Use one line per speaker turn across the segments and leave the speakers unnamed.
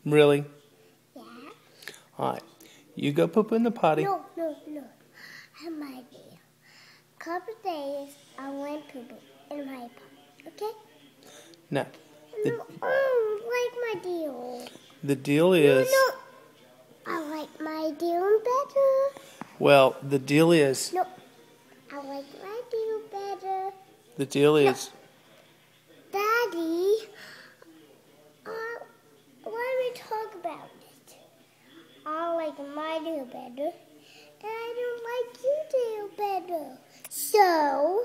Really?
Yeah.
All right. You go poop in the potty.
No. I have my idea. Couple days, I went poop in my pot. Okay?
No.
No, I like my deal.
The deal is...
No. I like my deal better.
Well, the deal is...
No. I like my deal better.
The deal is...
Daddy, let me talk about it. I like my deal better, and I don't like your deal better. So,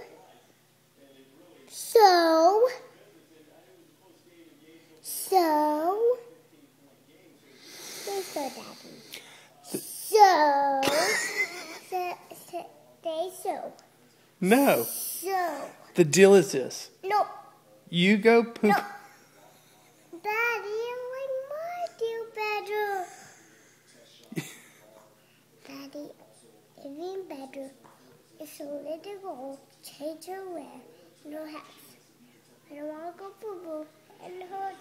let's go, Daddy. So.
No.
So.
The deal is this.
No.
You go poop...
No. Daddy, I like my deal better. Daddy, even better is a little girl change her wear no house. I don't want to go boo-boo and hurt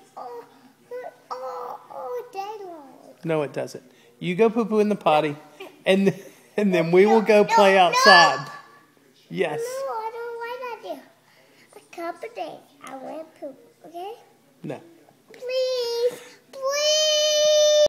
all day long.
No, it doesn't. You go poo-poo in the potty, and then we will go play outside.
No.
Yes.
No, I don't like that deal. A couple days, I went poop, okay?
No.
Please.